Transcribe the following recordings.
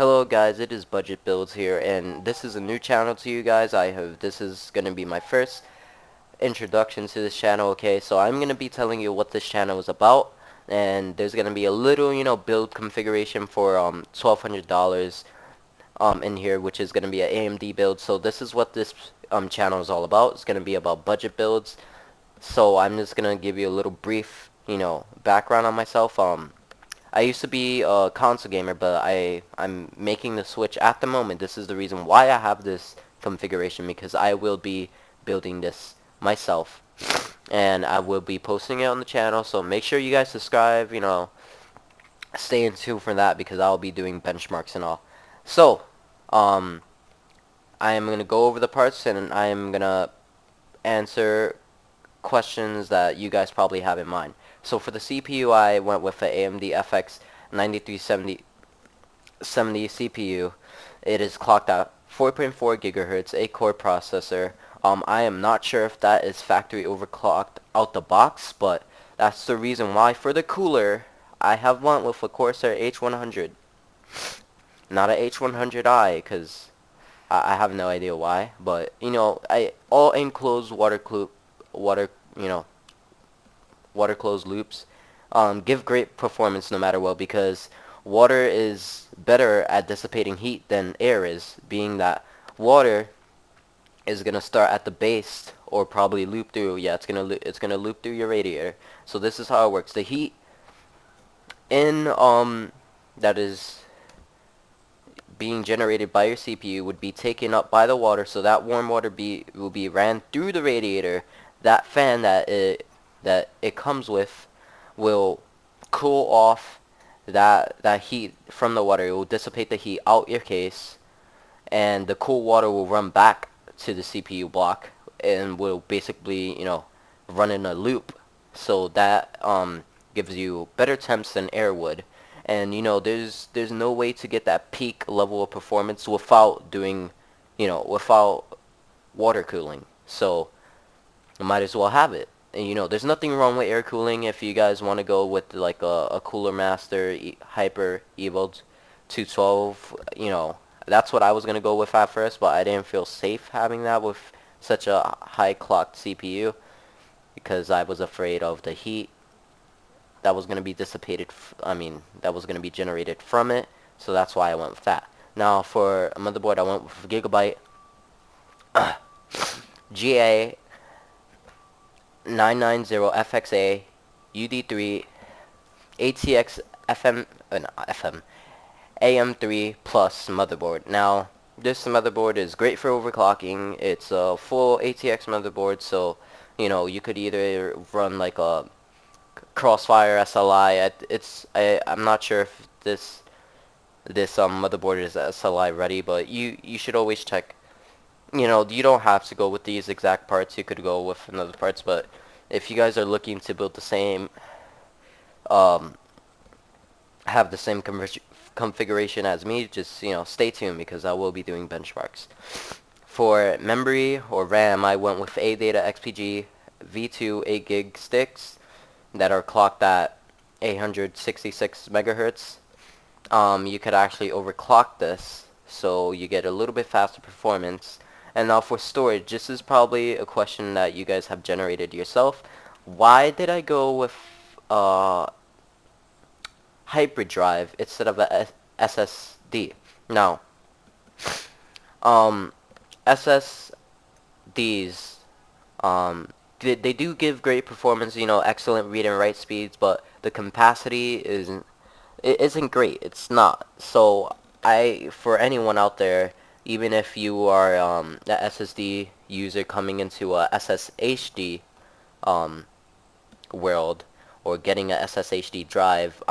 Hello guys, it is Budget Builds here, and this is a new channel to you guys. This is gonna be my first introduction to this channel. Okay, so I'm gonna be telling you what this channel is about, and there's gonna be a little, build configuration for $1,200 in here, which is gonna be an AMD build. So this is what this channel is all about. It's gonna be about budget builds. So I'm just gonna give you a little brief, background on myself. I used to be a console gamer, but I'm making the switch at the moment. This is the reason why I have this configuration, because I will be building this myself, and I will be posting it on the channel. So make sure you guys subscribe. Stay in tune for that, because I'll be doing benchmarks and all. So, I am gonna go over the parts, and I am gonna answer questions that you guys probably have in mind. So for the CPU, I went with the AMD-FX 9370 CPU. It is clocked at 4.4 gigahertz, 8-core processor. I am not sure if that is factory overclocked out the box, but that's the reason why. For the cooler, I have went with a Corsair H100, not a H100i, because I have no idea why. But all enclosed water water closed loops give great performance no matter what, because water is better at dissipating heat than air is, being that water is gonna start at the base or probably loop through. Yeah, it's gonna loop through your radiator. So this is how it works. The heat in that is being generated by your CPU would be taken up by the water, so that warm water will be ran through the radiator. That fan that it comes with will cool off that heat from the water. It will dissipate the heat out your case, and the cool water will run back to the CPU block and will basically run in a loop. So that gives you better temps than air would. And there's no way to get that peak level of performance without doing without water cooling. So I might as well have it. And there's nothing wrong with air cooling if you guys want to go with like a Cooler Master Hyper Evolt 212. That's what I was gonna go with at first, but I didn't feel safe having that with such a high clocked CPU, because I was afraid of the heat that was gonna be that was gonna be generated from it. So that's why I went with that. Now for a motherboard, I went with Gigabyte GA 990FXA UD3 ATX FM AM3 Plus motherboard. Now this motherboard is great for overclocking. It's a full ATX motherboard, so you could either run like a crossfire SLI. I'm not sure if this motherboard is SLI ready, but you should always check. You don't have to go with these exact parts. You could go with another parts, but if you guys are looking to build the same, have the same configuration as me, just stay tuned, because I will be doing benchmarks. For memory or RAM, I went with ADATA XPG V2 8 gig sticks that are clocked at 866 megahertz. You could actually overclock this, so you get a little bit faster performance. And now for storage, this is probably a question that you guys have generated yourself. Why did I go with hybrid drive instead of a SSD? Now, SSDs, they do give great performance, excellent read and write speeds, but the capacity isn't great. It's not. So for anyone out there, even if you are the SSD user coming into a SSHD world, or getting a SSHD drive,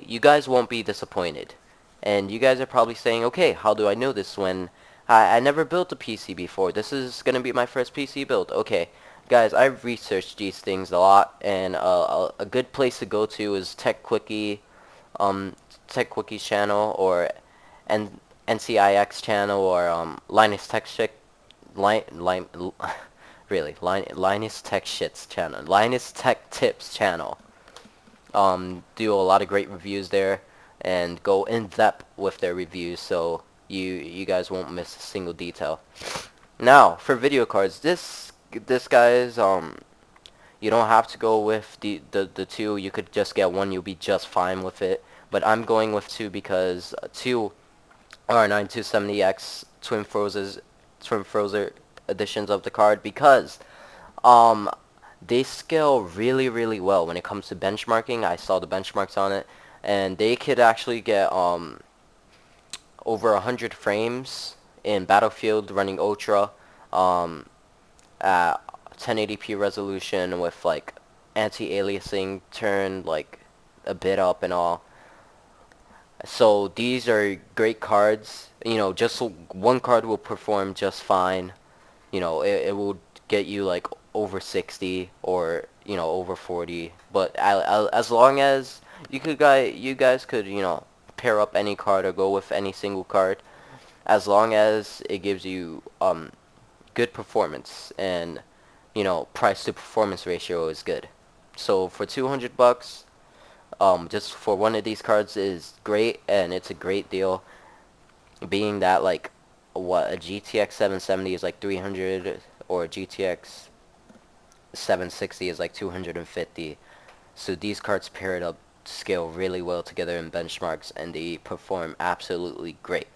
you guys won't be disappointed. And you guys are probably saying, okay, how do I know this when I never built a PC before? This is gonna be my first PC build. Okay, guys, I've researched these things a lot, and a good place to go to is TechQuickie's channel, or NCIX channel, or Linus Tech Shit, Linus Tech Shits channel, Linus Tech Tips channel. Do a lot of great reviews there, and go in depth with their reviews, so you guys won't miss a single detail. Now for video cards, this guys, you don't have to go with the two. You could just get one. You'll be just fine with it. But I'm going with two because two R9270X twin frozer editions of the card, because um they scale really well when it comes to benchmarking. I saw the benchmarks on it, and they could actually get over 100 frames in Battlefield running Ultra at 1080p resolution with like anti-aliasing turned like a bit up and all. So these are great cards. You know, just one card will perform just fine. You know, it will get you like over 60 or over 40. But as long as you guys could pair up any card or go with any single card, as long as it gives you good performance, and price to performance ratio is good. So for 200 bucks, just for one of these cards is great, and it's a great deal, being that like what a GTX 770 is like 300, or a GTX 760 is like 250. So these cards paired up scale really well together in benchmarks, and they perform absolutely great.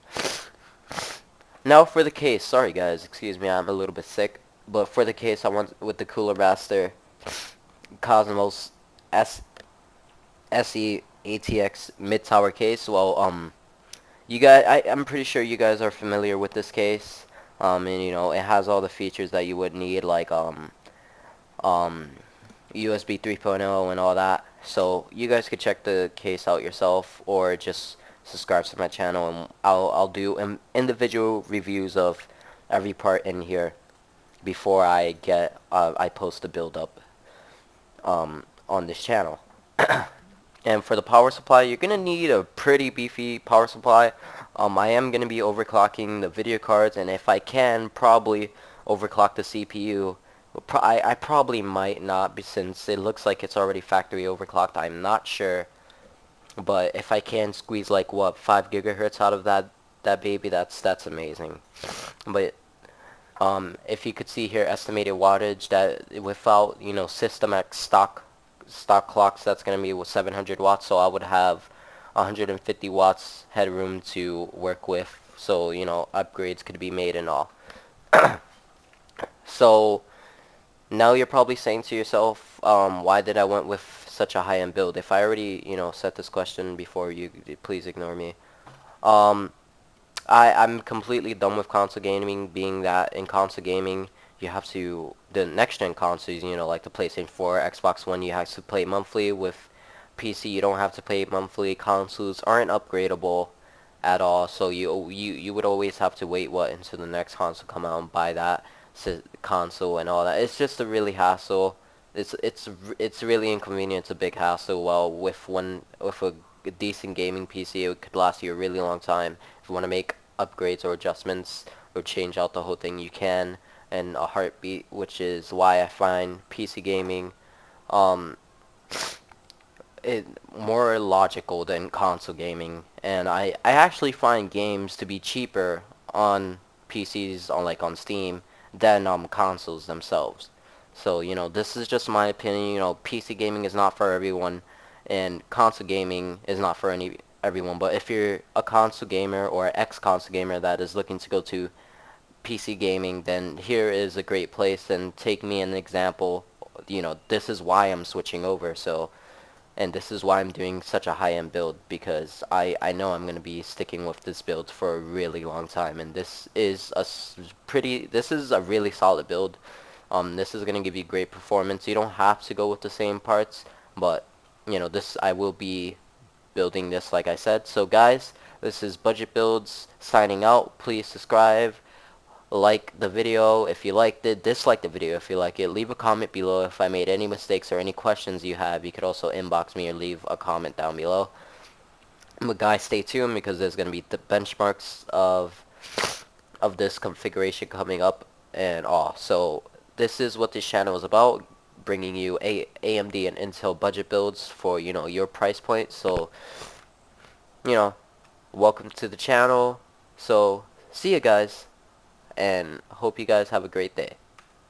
Now for the case, sorry guys, excuse me, I'm a little bit sick, but for the case, I went with the Cooler Master Cosmos S SE ATX mid tower case. Well, you guys, I'm pretty sure you guys are familiar with this case. And it has all the features that you would need, like um, USB 3.0 and all that. So you guys could check the case out yourself, or just subscribe to my channel, and I'll do individual reviews of every part in here before I post the build up on this channel. And for the power supply, you're gonna need a pretty beefy power supply. I am gonna be overclocking the video cards, and if I can, probably overclock the CPU. I probably might not, since it looks like it's already factory overclocked. I'm not sure, but if I can squeeze like what 5 gigahertz out of that baby, that's amazing. But if you could see here, estimated wattage, that without System X stock clocks, that's going to be with 700 watts, so I would have 150 watts headroom to work with, so upgrades could be made and all. So now you're probably saying to yourself, why did I went with such a high-end build? If I already set this question before, you please ignore me. I'm completely done with console gaming, being that in console gaming you have to, the next gen consoles, like the PlayStation 4, Xbox One, you have to play monthly. With PC, you don't have to pay monthly. Consoles aren't upgradable at all, so you would always have to wait until the next console come out and buy that console and all that. It's just a really hassle. It's really inconvenient. It's a big hassle. Well, with a decent gaming PC, it could last you a really long time. If you want to make upgrades or adjustments or change out the whole thing, you can in a heartbeat, which is why I find PC gaming more logical than console gaming. And I actually find games to be cheaper on PCs, on Steam, than consoles themselves. So this is just my opinion. PC gaming is not for everyone, and console gaming is not for everyone. But if you're a console gamer or ex-console gamer that is looking to go to PC gaming, then here is a great place. And take me an example. This is why I'm switching over. So, and this is why I'm doing such a high-end build, because I know I'm going to be sticking with this build for a really long time. And this is a really solid build. This is going to give you great performance. You don't have to go with the same parts, but I will be building this, like I said. So guys, this is Budget Builds signing out. Please subscribe, like the video if you liked it, dislike the video if you like it, leave a comment below if I made any mistakes or any questions you have. You could also inbox me or leave a comment down below. But guys, stay tuned, because there's going to be the benchmarks of this configuration coming up and all. So this is what this channel is about, bringing you AMD and Intel budget builds for your price point. So you know, welcome to the channel. So see you guys, and hope you guys have a great day.